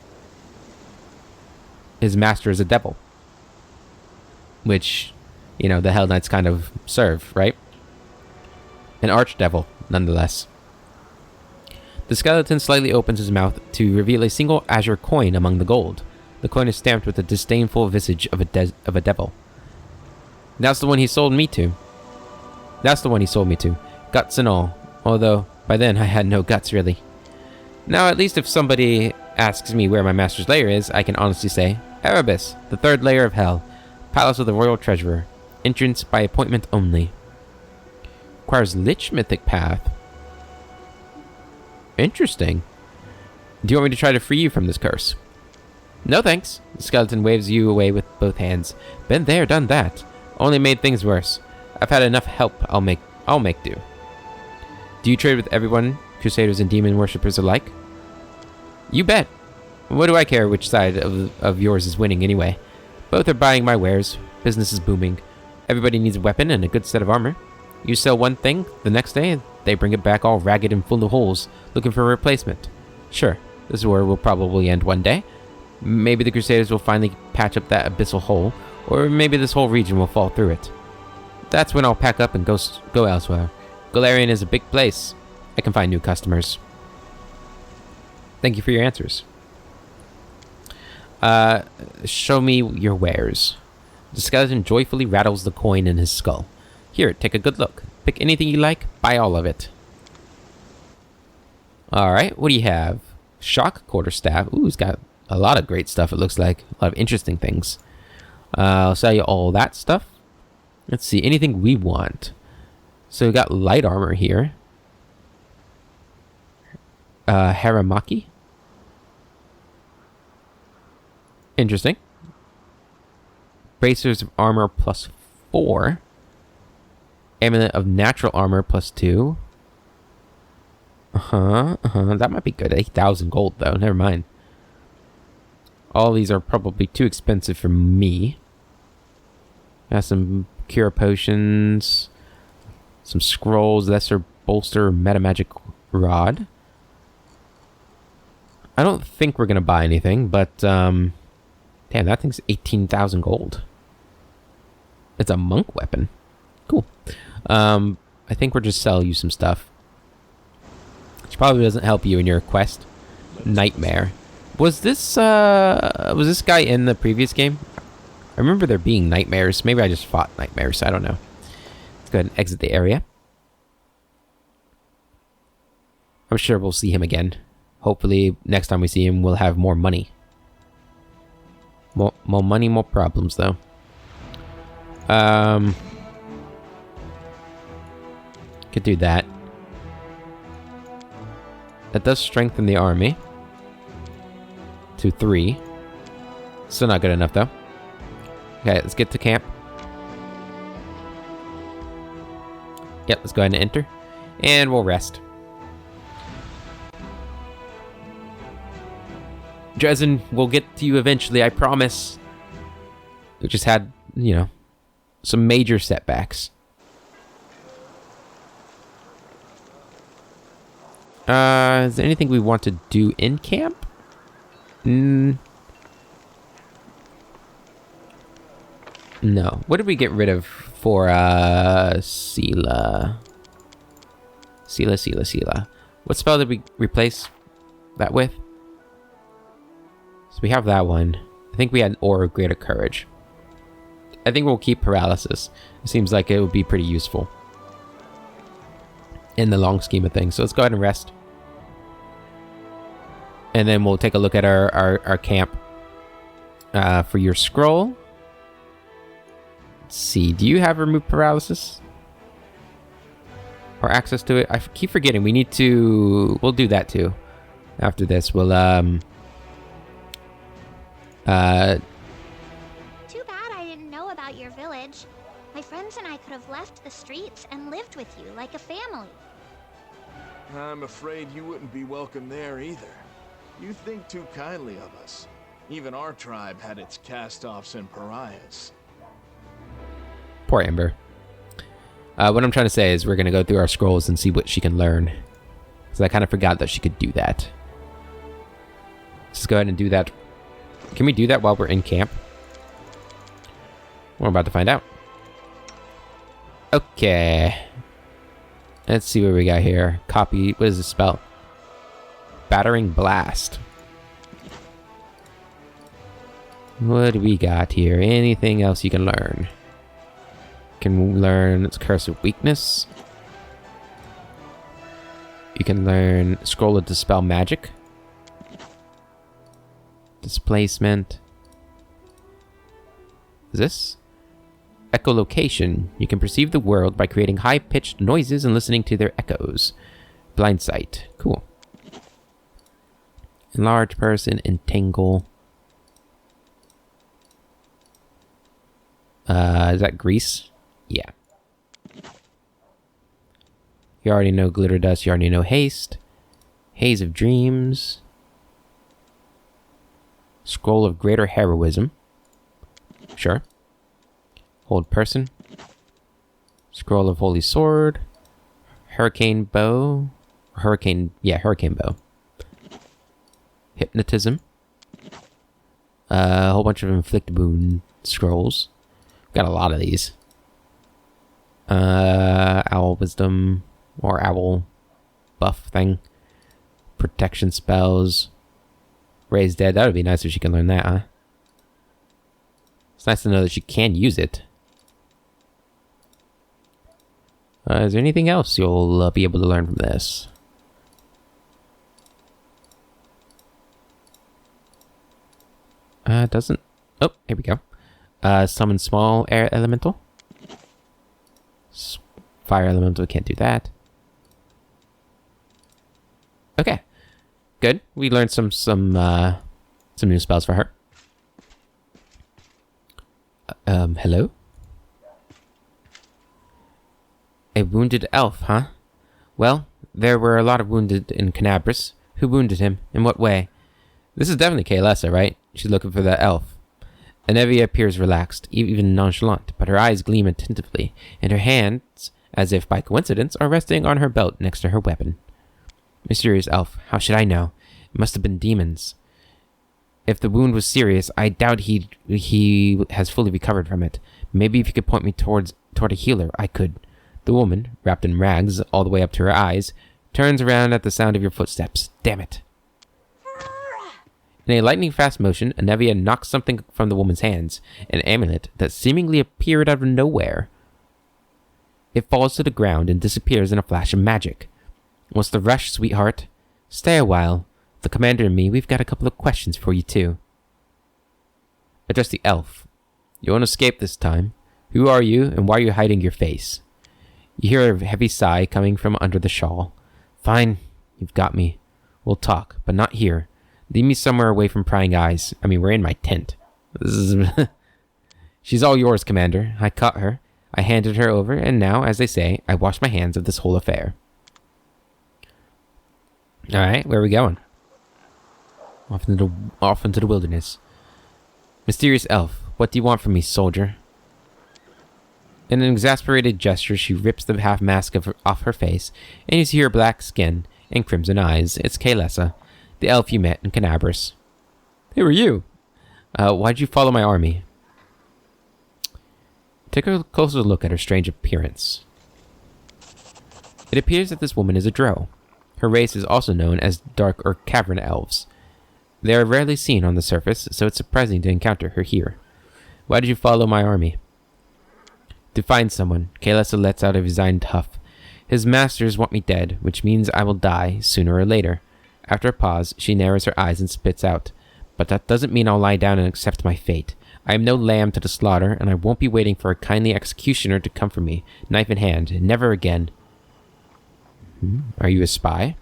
master is a devil. Which, you know, the Hell Knights kind of serve, right? An archdevil, nonetheless. The skeleton slightly opens his mouth to reveal a single azure coin among the gold. The coin is stamped with the disdainful visage of a devil. That's the one he sold me to. Guts and all. Although, by then I had no guts, really. Now, at least if somebody asks me where my master's lair is, I can honestly say, Erebus, the third layer of Hell. Palace of the Royal Treasurer. Entrance by appointment only. Requires Lich Mythic Path. Interesting. Do you want me to try to free you from this curse? No thanks. The skeleton waves you away with both hands. Been there, done that. Only made things worse. I've had enough help. I'll make do. Do you trade with everyone, Crusaders and demon worshippers alike? You bet. What do I care which side of yours is winning anyway? Both are buying my wares. Business is booming. Everybody needs a weapon and a good set of armor. You sell one thing, the next day they bring it back all ragged and full of holes, looking for a replacement. Sure, this war will probably end one day. Maybe the Crusaders will finally patch up that abyssal hole, or maybe this whole region will fall through it. That's when I'll pack up and go elsewhere. Golarion is a big place. I can find new customers. Thank you for your answers. Show me your wares. The skeleton joyfully rattles the coin in his skull. Here, take a good look. Pick anything you like, buy all of it. Alright, what do you have? Shock quarterstaff. Ooh, he's got a lot of great stuff, it looks like. A lot of interesting things. I'll sell you all that stuff. Let's see, anything we want. So we got light armor here. Haramaki. Interesting. Bracers of armor +4. Amulet of natural armor +2. That might be good. 8,000 gold though. Never mind. All these are probably too expensive for me. Got some cure potions. Some scrolls. Lesser bolster. Metamagic rod. I don't think we're gonna buy anything, but damn, that thing's 18,000 gold. It's a monk weapon. Cool. I think we'll just sell you some stuff. Which probably doesn't help you in your quest. Nightmare. Was this guy in the previous game? I remember there being nightmares. Maybe I just fought nightmares. I don't know. Let's go ahead and exit the area. I'm sure we'll see him again. Hopefully, next time we see him, we'll have more money. More money, more problems, though. Could do that. That does strengthen the army. To 3. Still not good enough, though. Okay, let's get to camp. Yep, let's go ahead and enter. And we'll rest. Dresden, we'll get to you eventually, I promise. We just had, you know, some major setbacks. Is there anything we want to do in camp? No. What did we get rid of for, Sela? Sela. What spell did we replace that with? So we have that one. I think we had Aura of Greater Courage. I think we'll keep Paralysis. It seems like it would be pretty useful in the long scheme of things. So let's go ahead and rest. And then we'll take a look at our camp. For your scroll. Let's see. Do you have Remove Paralysis? Or access to it? I keep forgetting. We need to... We'll do that too. After this, we'll... Too bad I didn't know about your village. My friends and I could have left the streets and lived with you like a family. I'm afraid you wouldn't be welcome there either. You think too kindly of us. Even our tribe had its cast-offs and pariahs. Poor Ember. What I'm trying to say is we're going to go through our scrolls and see what she can learn. Because I kind of forgot that she could do that. Let's go ahead and do that. Can we do that while we're in camp? We're about to find out. Okay. Let's see what we got here. Copy. What does this spell? Battering Blast. What do we got here? Anything else you can learn? Can we learn its Curse of Weakness? You can learn Scroll of Dispel Magic. Displacement. Is this? Echolocation. You can perceive the world by creating high-pitched noises and listening to their echoes. Blind Sight. Cool. Enlarge Person. Entangle. Is that Grease? Yeah. You already know Glitter Dust. You already know Haste. Haze of Dreams. Scroll of Greater Heroism. Sure. Hold Person. Scroll of Holy Sword. Hurricane Bow. Hurricane Bow. Hypnotism. A whole bunch of Inflict Wound scrolls. Got a lot of these. Owl Wisdom. Or Owl buff thing. Protection spells. Raise Dead. That would be nice if she can learn that, huh? It's nice to know that she can use it. Is there anything else you'll be able to learn from this? Doesn't... Oh, here we go. Summon Small Air Elemental. Fire Elemental, can't do that. Okay. Good. We learned some new spells for her. Hello? A wounded elf, huh? Well, there were a lot of wounded in Canabris. Who wounded him? In what way? This is definitely Kaelessa, right? She's looking for that elf. Anevia appears relaxed, even nonchalant, but her eyes gleam attentively, and her hands, as if by coincidence, are resting on her belt next to her weapon. Mysterious elf, how should I know? It must have been demons. If the wound was serious, I doubt he has fully recovered from it. Maybe if you could point me toward a healer, I could. The woman, wrapped in rags all the way up to her eyes, turns around at the sound of your footsteps. Damn it. In a lightning-fast motion, Anevia knocks something from the woman's hands, an amulet that seemingly appeared out of nowhere. It falls to the ground and disappears in a flash of magic. What's the rush, sweetheart? Stay a while. The commander and me, we've got a couple of questions for you, too. Address the elf. You won't escape this time. Who are you, and why are you hiding your face? You hear a heavy sigh coming from under the shawl. Fine, you've got me. We'll talk, but not here. Leave me somewhere away from prying eyes. I mean, we're in my tent. This is... She's all yours, Commander. I caught her. I handed her over, and now, as they say, I wash my hands of this whole affair. Alright, where are we going? Off into the wilderness. Mysterious elf, what do you want from me, soldier? In an exasperated gesture, she rips the half-mask off her face, and you see her black skin and crimson eyes. It's Kaylessa, the elf you met in Canabras. Who are you? Why'd you follow my army? Take a closer look at her strange appearance. It appears that this woman is a drow. Her race is also known as dark or cavern elves. They are rarely seen on the surface, so it's surprising to encounter her here. Why did you follow my army? To find someone, Kaylessa lets out a resigned huff. His masters want me dead, which means I will die sooner or later. After a pause, she narrows her eyes and spits out. But that doesn't mean I'll lie down and accept my fate. I am no lamb to the slaughter, and I won't be waiting for a kindly executioner to come for me, knife in hand. Never again. Are you a spy?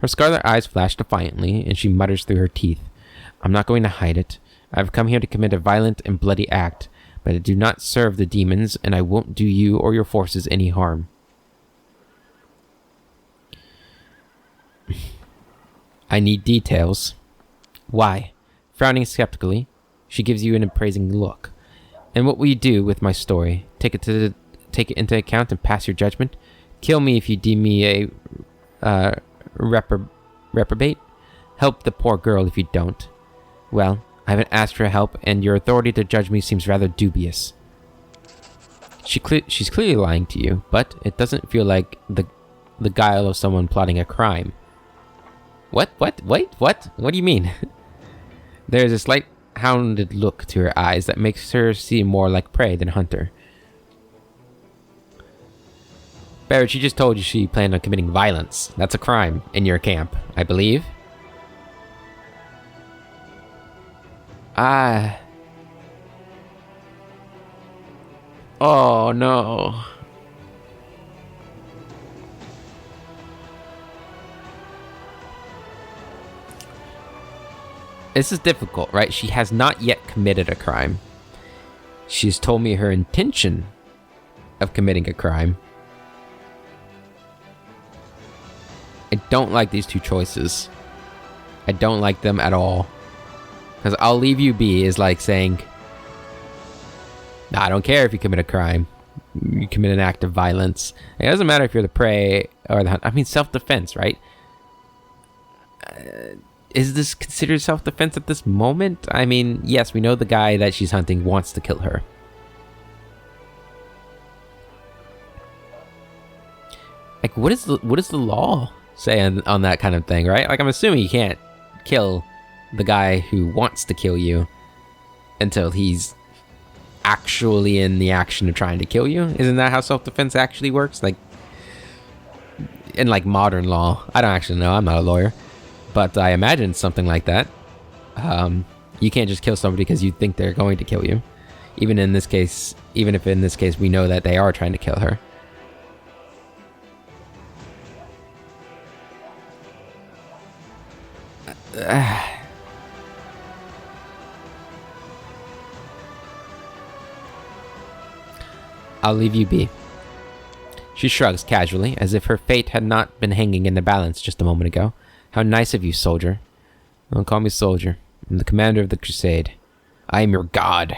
Her scarlet eyes flash defiantly, and she mutters through her teeth. I'm not going to hide it. I've come here to commit a violent and bloody act, but I do not serve the demons, and I won't do you or your forces any harm. I need details. Why? Frowning skeptically, she gives you an appraising look. And what will you do with my story? Take it into account and pass your judgment? Kill me if you deem me a reprobate? Help the poor girl if you don't. Well, I haven't asked for help, and your authority to judge me seems rather dubious. She's clearly lying to you, but it doesn't feel like the guile of someone plotting a crime. What? Wait, what? What do you mean? There's a slight hounded look to her eyes that makes her seem more like prey than hunter. Barrett, she just told you she planned on committing violence. That's a crime in your camp, I believe. Oh, no. This is difficult, right? She has not yet committed a crime. She's told me her intention of committing a crime. I don't like these two choices. I don't like them at all. Because I'll leave you be is like saying, nah, I don't care if you commit a crime. You commit an act of violence. It doesn't matter if you're the prey or the hunt. I mean, self-defense, right? Is this considered self-defense at this moment? I mean, yes, we know the guy that she's hunting wants to kill her. Like, what is the law say on that kind of thing, right? Like, I'm assuming you can't kill the guy who wants to kill you until he's actually in the action of trying to kill you. Isn't that how self-defense actually works? Like, in like modern law. I don't actually know. I'm not a lawyer. But I imagine something like that. You can't just kill somebody because you think they're going to kill you. Even if in this case we know that they are trying to kill her. I'll leave you be. She shrugs casually, as if her fate had not been hanging in the balance just a moment ago. How nice of you, soldier. Don't call me soldier. I'm the commander of the crusade. I am your god.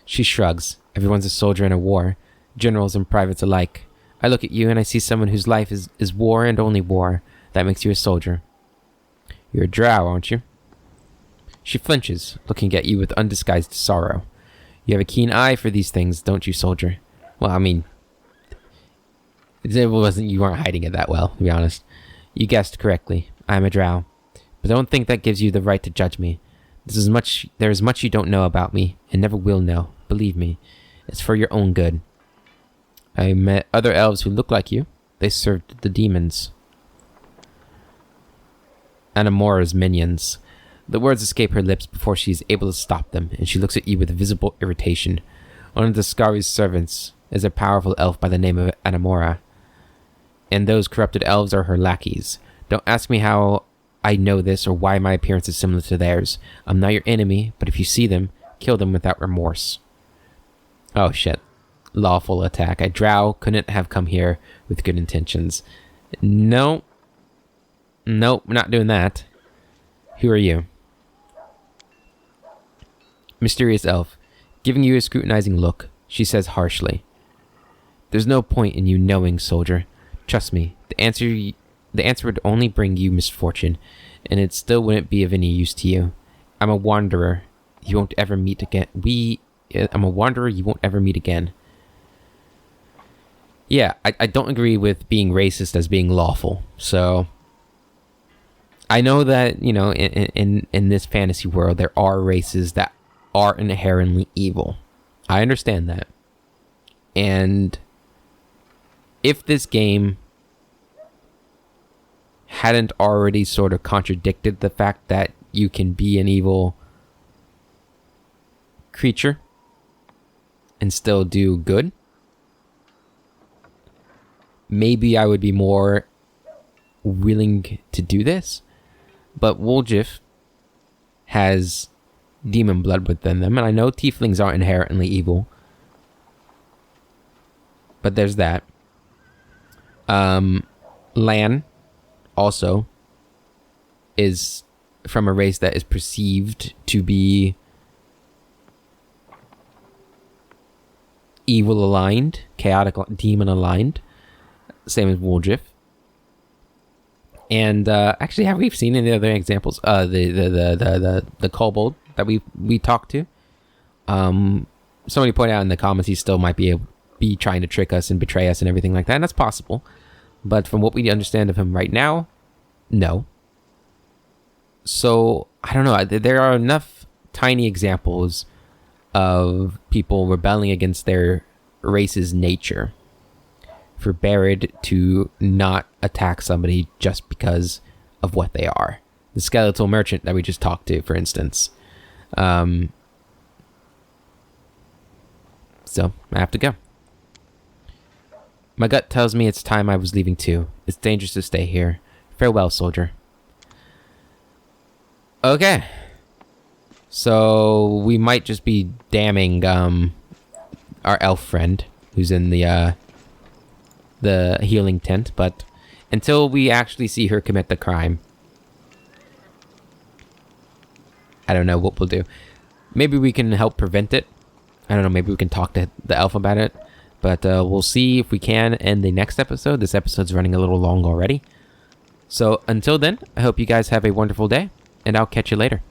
She shrugs. Everyone's a soldier in a war. Generals and privates alike. I look at you and I see someone whose life is war and only war. That makes you a soldier. You're a drow, aren't you? She flinches, looking at you with undisguised sorrow. You have a keen eye for these things, don't you, soldier? Well, I mean, you weren't hiding it that well, to be honest. You guessed correctly. I am a drow. But don't think that gives you the right to judge me. There is much you don't know about me, and never will know. Believe me. It's for your own good. I met other elves who look like you. They served the demons. Anamora's minions. The words escape her lips before she is able to stop them, and she looks at you with visible irritation. One of the Skari's servants is a powerful elf by the name of Anamora, and those corrupted elves are her lackeys. Don't ask me how I know this or why my appearance is similar to theirs. I'm not your enemy, but if you see them, kill them without remorse. Oh shit. Lawful attack. A drow couldn't have come here with good intentions. No. Nope, we're not doing that. Who are you? Mysterious elf. Giving you a scrutinizing look, she says harshly. There's no point in you knowing, soldier. Trust me, the answer would only bring you misfortune, and it still wouldn't be of any use to you. I'm a wanderer. You won't ever meet again. I'm a wanderer you won't ever meet again. Yeah, I don't agree with being racist as being lawful. So I know that, you know, in this fantasy world, there are races that are inherently evil. I understand that. And if this game hadn't already sort of contradicted the fact that you can be an evil creature and still do good, maybe I would be more willing to do this. But Woljif has demon blood within them, and I know tieflings aren't inherently evil, but there's that. Lan also is from a race that is perceived to be evil aligned, chaotic demon aligned, same as Woljif. And actually, have we seen any other examples? The kobold that we talked to. Somebody pointed out in the comments he still might be trying to trick us and betray us and everything like that, and that's possible. But from what we understand of him right now, no. So I don't know. There are enough tiny examples of people rebelling against their race's nature for Barad to not attack somebody just because of what they are. The skeletal merchant that we just talked to, for instance. So I have to go. My gut tells me it's time I was leaving too. It's dangerous to stay here. Farewell, soldier. Okay. So we might just be damning our elf friend who's in the healing tent, but until we actually see her commit the crime, I don't know what we'll do. Maybe we can help prevent it. I don't know, maybe we can talk to the elf about it. But we'll see if we can in the next episode. This episode's running a little long already. So until then, I hope you guys have a wonderful day, and I'll catch you later.